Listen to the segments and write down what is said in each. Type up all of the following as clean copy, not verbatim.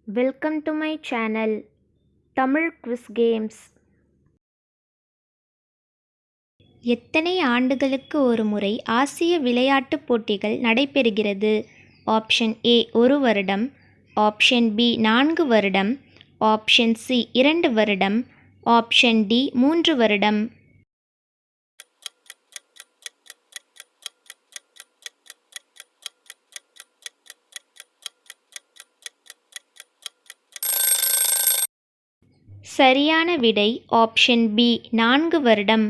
Welcome to my channel Tamil quiz games. எத்தனை ஆண்டுகளுக்கு ஒரு முறை ஆசிய விளையாட்டுப் போட்டிகள் நடைபெறுகிறது? ஆப்ஷன் ஏ 1 வருடம், ஆப்ஷன் பி 4 வருடம், ஆப்ஷன் சி 2 வருடம், ஆப்ஷன் டி 3 வருடம். சரியான விடை ஆப்ஷன் பி 4 வருடம்.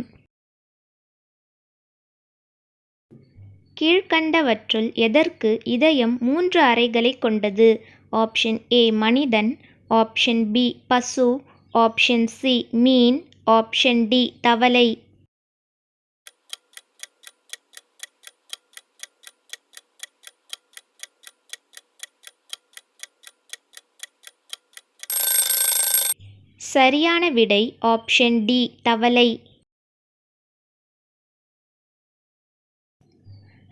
கீழ்க்கண்டவற்றுள் எதற்கு இதயம் 3 அறைகளை கொண்டது? ஆப்ஷன் ஏ மனிதன், ஆப்ஷன் பி பசு, ஆப்ஷன் சி மீன், ஆப்ஷன் டி தவளை. சரியான விடை ஆப்ஷன் டி தவளை.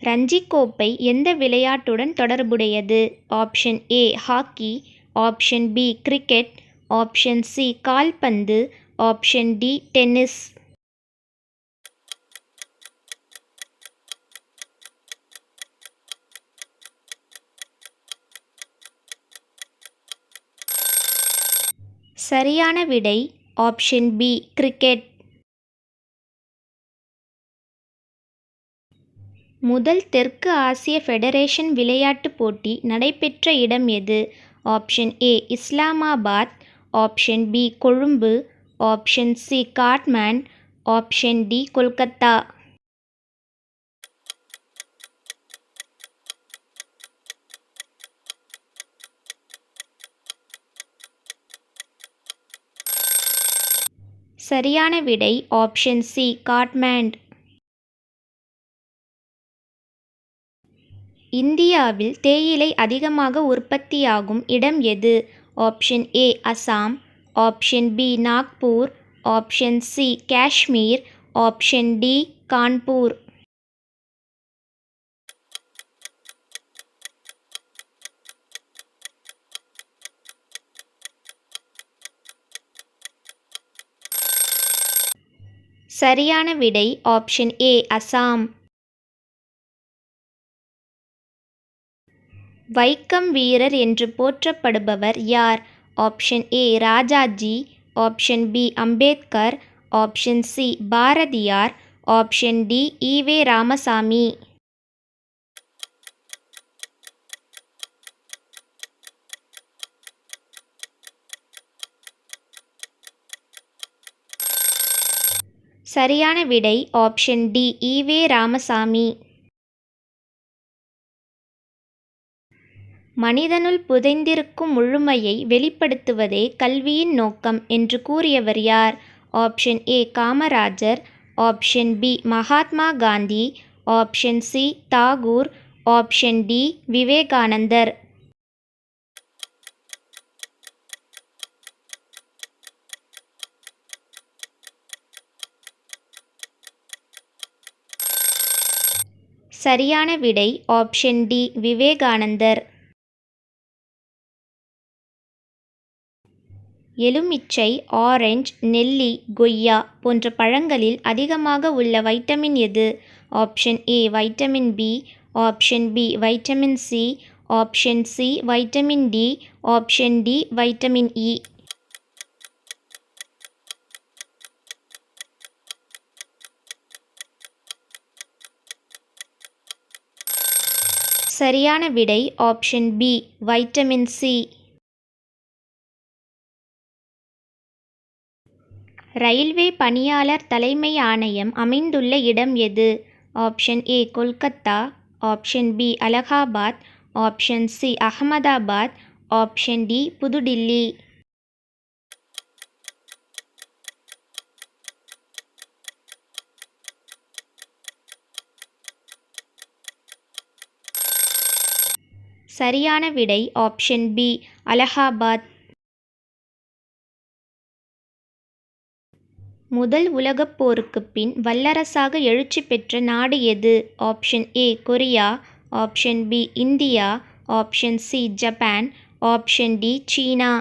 ரஞ்சி கோப்பை எந்த விளையாட்டுடன் தொடர்புடையது? Option A hockey, option B cricket, option C கால்பந்து, ஆப்ஷன் டி டென்னிஸ். சரியான விடை ஆப்ஷன் பி கிரிக்கெட். முதல் தெற்கு ஆசிய ஃபெடரேஷன் விளையாட்டுப் போட்டி நடைபெற்ற இடம் எது? Option A Islamabad, option B Colombo, option C Kathmandu, option D Kolkata. சரியான விடை ஆப்ஷன் சி காட்மாண்ட். இந்தியாவில் தேயிலை அதிகமாக உற்பத்தியாகும் இடம் எது? Option A Assam, option B Nagpur, option C Kashmir, option D Kanpur. சரியான விடை ஆப்ஷன் ஏ அசாம். வைக்கம் வீரர் என்று போற்றப்படுபவர் யார்? Option A Rajaji, option B Ambedkar, option C Bharathiyar, option D EV Ramasamy. சரியான விடை ஆப்ஷன் டி ஈவே ராமசாமி. மனிதனுள் புதைந்திருக்கும் முழுமையை வெளிப்படுத்துவதே கல்வியின் நோக்கம் என்று கூறியவர் யார்? Option A Kamarajar, option B Mahatma Gandhi, option C Tagore, option D Vivekanandar. சரியான விடை ஆப்ஷன் டி விவேகானந்தர். எலுமிச்சை, ஆரஞ்சு, நெல்லி, கொய்யா போன்ற பழங்களில் அதிகமாக உள்ள வைட்டமின் எது? Option A vitamin B, option B vitamin C, option C vitamin D, option D vitamin E. சரியான விடை option B vitamin C. Railway பணியாளர் தலைமை ஆணையம் அமைந்துள்ள இடம் எது? Option A Kolkata, option B Allahabad, option C Ahmedabad, option D Pududilli. சரியான விடை ஆப்ஷன் பி அலகாபாத். முதல் உலகப் போருக்குப் பின் வல்லரசாக எழுச்சி பெற்ற நாடு எது? Option A Korea, option B India, option C Japan, option D China.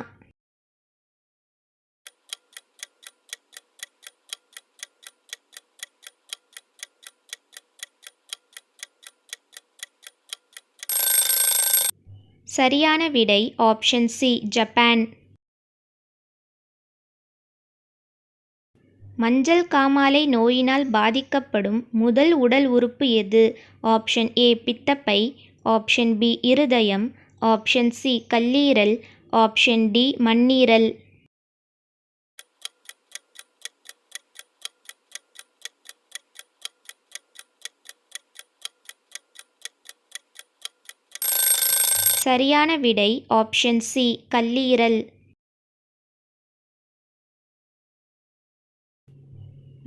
சரியான விடை ஆப்ஷன் சி ஜப்பான். மஞ்சள் காமாலை நோயினால் பாதிக்கப்படும் முதல் உடல் உறுப்பு எது? ஆப்ஷன் ஏ பித்தப்பை, ஆப்ஷன் பி இருதயம், ஆப்ஷன் சி கல்லீரல், ஆப்ஷன் டி மண்ணீரல். சரியான விடை ஆப்ஷன் சி கல்லீரல்.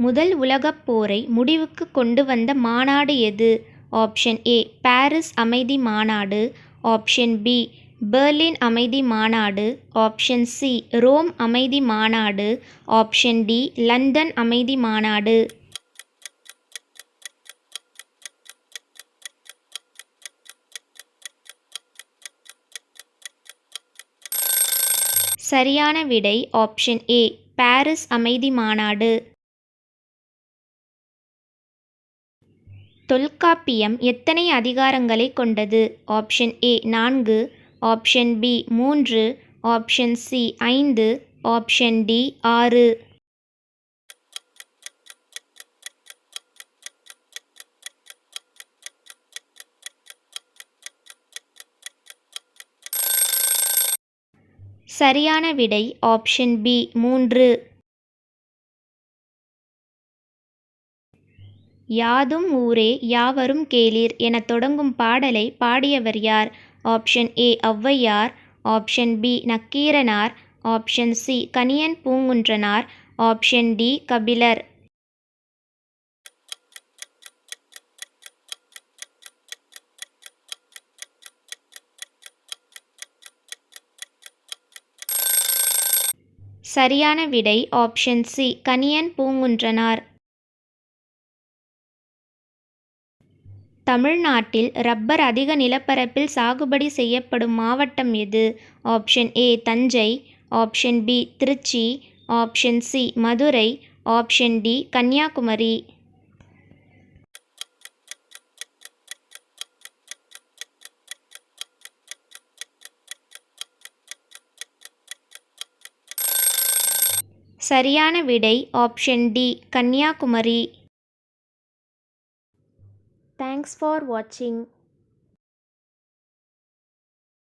முதல் உலகப் போரை முடிவுக்கு கொண்டு வந்த மாநாடு எது? ஆப்ஷன் ஏ பாரிஸ் அமைதி மாநாடு, ஆப்ஷன் பி பெர்லின் அமைதி மாநாடு, ஆப்ஷன் சி ரோம் அமைதி மாநாடு, ஆப்ஷன் டி லண்டன் அமைதி மாநாடு. சரியான விடை ஆப்ஷன் ஏ பாரிஸ் அமைதி மாநாடு. தொல்காப்பியம் எத்தனை அதிகாரங்களை கொண்டது? Option A 4, option B 3, option C 5, option D 6. சரியான விடை ஆப்ஷன் பி 3. யாதும் ஊரே யாவரும் கேளீர் என தொடங்கும் பாடலை பாடியவர் யார்? Option A Avvaiyar, option B Nakkeeranar, option C Kaniyan Poongundranar, option D Kabilar. சரியான விடை ஆப்ஷன் சி கணியன் பூங்குன்றனார். தமிழ்நாட்டில் ரப்பர் அதிக நிலப்பரப்பில் சாகுபடி செய்யப்படும் மாவட்டம் எது? Option A Thanjai, option B Trichy, option C Madurai, option D Kanyakumari. சரியான விடை option D Kanyakumari. Thanks for watching.